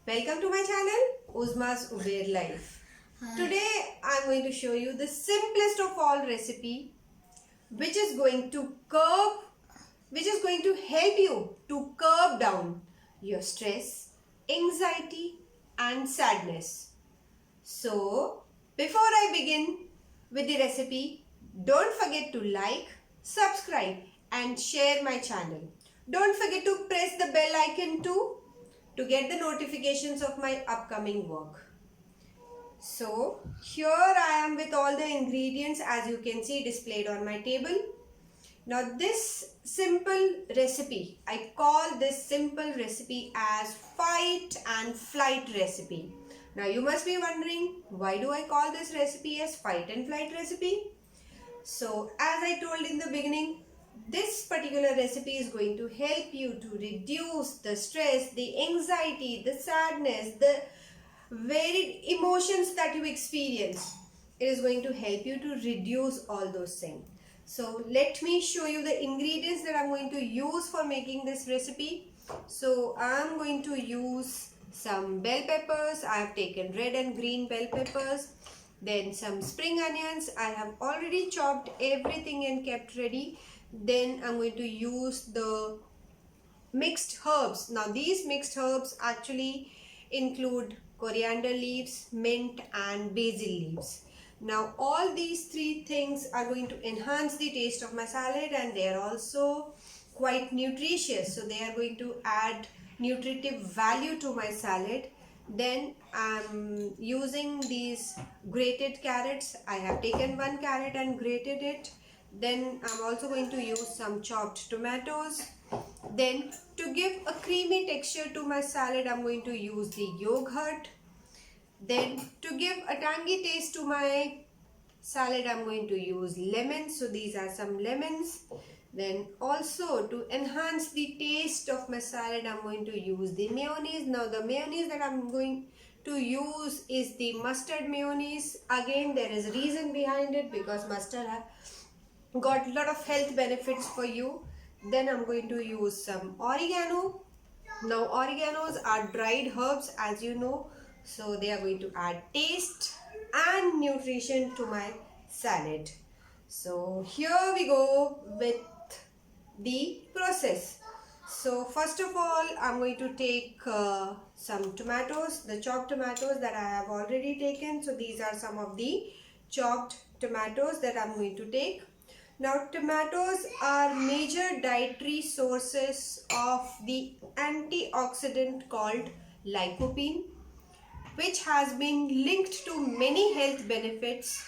Welcome to my channel, Uzma's Weird Life. Today I'm going to show you the simplest of all recipe which is going to help you to curb down your stress, anxiety and sadness. So, before I begin with the recipe, don't forget to like, subscribe and share my channel. Don't forget to press the bell icon too to get the notifications of my upcoming work. So, here I am with all the ingredients as you can see displayed on my table. Now this simple recipe, I call this simple recipe as fight and flight recipe. Now you must be wondering, why do I call this recipe as fight and flight recipe? So as I told in the beginning, this particular recipe is going to help you to reduce the stress, the anxiety, the sadness, the varied emotions that you experience. It is going to help you to reduce all those things. So let me show you the ingredients that I'm going to use for making this recipe. So I'm going to use some bell peppers. I have taken red and green bell peppers. Then some spring onions. I have already chopped everything and kept ready. Then I'm going to use the mixed herbs. Now these mixed herbs actually include coriander leaves, mint and basil leaves. Now all these three things are going to enhance the taste of my salad and they are also quite nutritious. So they are going to add nutritive value to my salad. Then I'm using these grated carrots. I have taken one carrot and grated it. Then I'm also going to use some chopped tomatoes. Then to give a creamy texture to my salad, I'm going to use the yogurt. Then to give a tangy taste to my salad, I'm going to use lemons. So these are some lemons. Then also to enhance the taste of my salad, I'm going to use the mayonnaise. Now the mayonnaise that I'm going to use is the mustard mayonnaise. Again, there is a reason behind it because mustard got a lot of health benefits for you. Then I'm going to use some oregano. Now oreganos are dried herbs as you know, so they are going to add taste and nutrition to my salad. So here we go with the process. So first of all, I'm going to take some tomatoes, the chopped tomatoes that I have already taken. So these are some of the chopped tomatoes that I'm going to take. Now tomatoes are major dietary sources of the antioxidant called lycopene, which has been linked to many health benefits.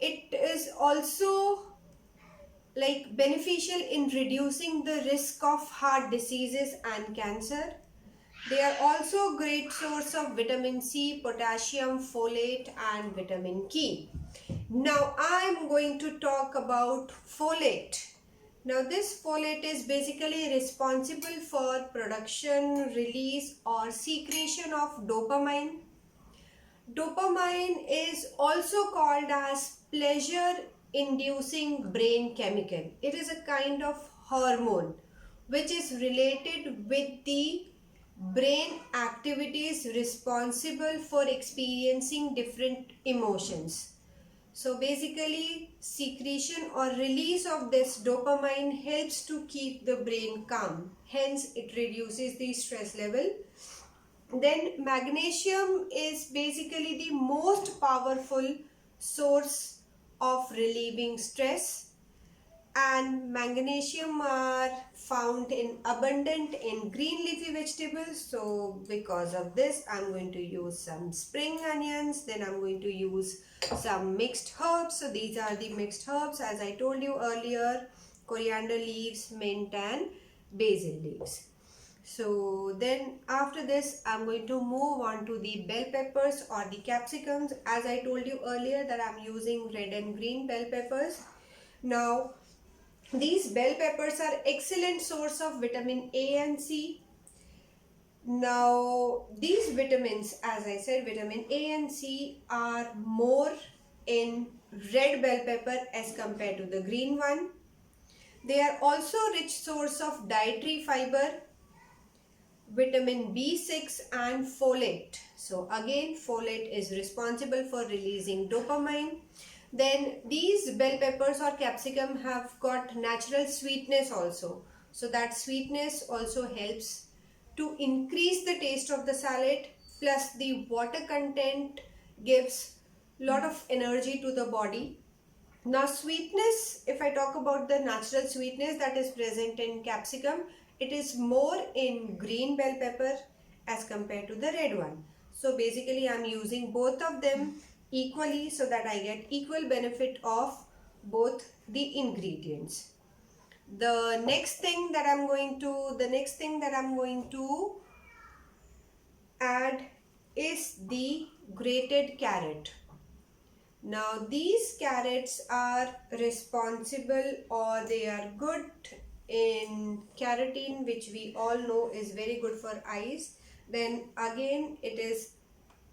It is also beneficial in reducing the risk of heart diseases and cancer. They are also great source of vitamin C, potassium, folate and vitamin K. Now I am going to talk about folate. Now this folate is basically responsible for production, release or secretion of dopamine. Dopamine is also called as pleasure inducing brain chemical. It is a kind of hormone which is related with the brain activities responsible for experiencing different emotions. So basically secretion or release of this dopamine helps to keep the brain calm. Hence it reduces the stress level. Then magnesium is basically the most powerful source of relieving stress, and magnesium are found in abundant in green leafy vegetables. So because of this I'm going to use some spring onions. Then I'm going to use some mixed herbs. So these are the mixed herbs as I told you earlier: coriander leaves, mint and basil leaves. So then after this I'm going to move on to the bell peppers or the capsicums. As I told you earlier that I'm using red and green bell peppers. Now these bell peppers are excellent source of vitamin A and C. Now these vitamins, as I said, vitamin A and C are more in red bell pepper as compared to the green one. They are also rich source of dietary fiber, vitamin B6 and folate. So again, folate is responsible for releasing dopamine. Then these bell peppers or capsicum have got natural sweetness also. So that sweetness also helps to increase the taste of the salad, plus the water content gives lot of energy to the body. Now sweetness, if I talk about the natural sweetness that is present in capsicum, it is more in green bell pepper as compared to the red one. So basically I am using both of them equally so that I get equal benefit of both the ingredients. The next thing that I'm going to add is the grated carrot. Now these carrots are responsible, or they are good in carotene, which we all know is very good for eyes. Then again it is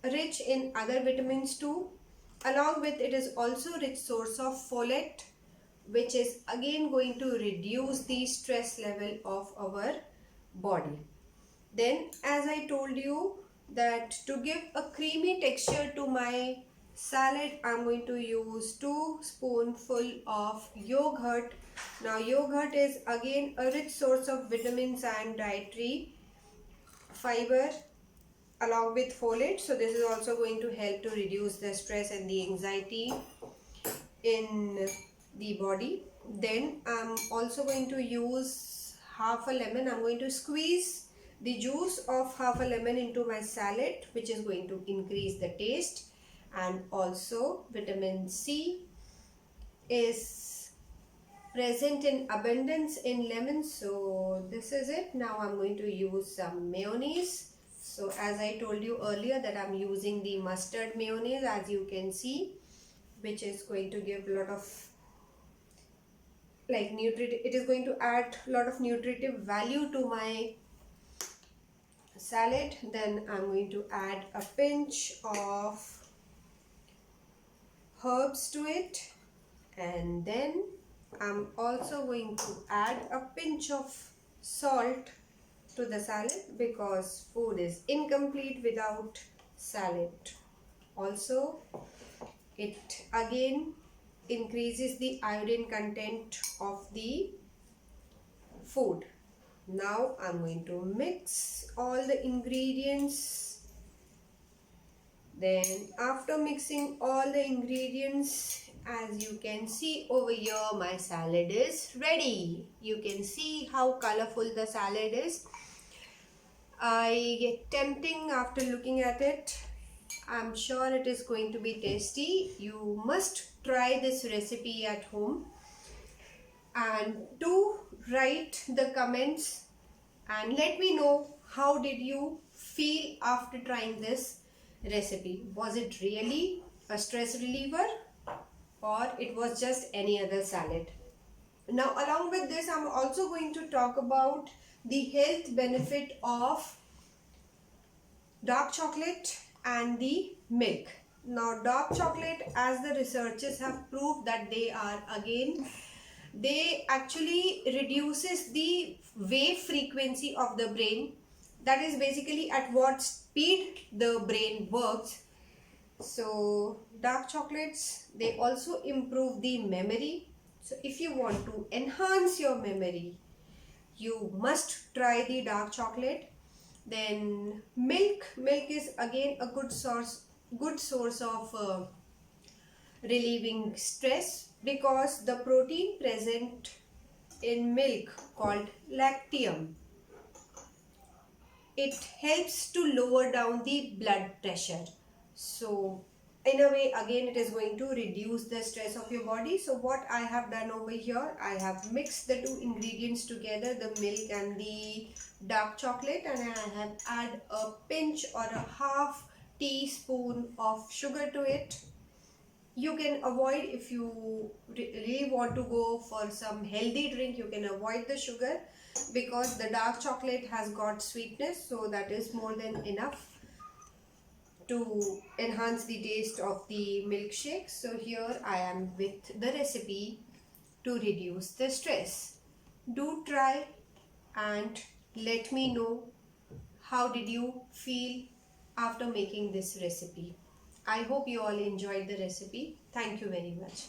rich in other vitamins too. Along with it is also rich source of folate, which is again going to reduce the stress level of our body. Then as I told you that to give a creamy texture to my salad, I'm going to use 2 spoonful of yogurt. Now yogurt is again a rich source of vitamins and dietary fiber along with folate. So this is also going to help to reduce the stress and the anxiety in the body. Then I'm also going to use half a lemon. I'm going to squeeze the juice of half a lemon into my salad, which is going to increase the taste. And also vitamin C is present in abundance in lemon. So this is it. Now I'm going to use some mayonnaise. So as I told you earlier that I'm using the mustard mayonnaise, as you can see, which is going to give a lot of it is going to add a lot of nutritive value to my salad. Then I'm going to add a pinch of herbs to it, and then I'm also going to add a pinch of salt to the salad, because food is incomplete without salad. Also, it again increases the iodine content of the food. Now I'm going to mix all the ingredients. Then after mixing all the ingredients, as you can see over here, my salad is ready. You can see how colorful the salad is. I get tempting after looking at it. I'm sure it is going to be tasty. You must try this recipe at home, and do write the comments and let me know how did you feel after trying this recipe. Was it really a stress reliever, or it was just any other salad? Now along with this, I'm also going to talk about the health benefit of dark chocolate and the milk. Now dark chocolate, as the researchers have proved that they actually reduces the wave frequency of the brain. That is basically at what speed the brain works. So dark chocolates, they also improve the memory. So if you want to enhance your memory, you must try the dark chocolate. Then milk is again a good source of relieving stress, because the protein present in milk called lactium, it helps to lower down the blood pressure. So in a way, again, it is going to reduce the stress of your body. So what I have done over here, I have mixed the 2 ingredients together, the milk and the dark chocolate, and I have added a pinch or a half teaspoon of sugar to it. You can avoid, if you really want to go for some healthy drink, you can avoid the sugar, because the dark chocolate has got sweetness, so that is more than enough to enhance the taste of the milkshake. So here I am with the recipe to reduce the stress. Do try and let me know how did you feel after making this recipe? I hope you all enjoyed the recipe. Thank you very much.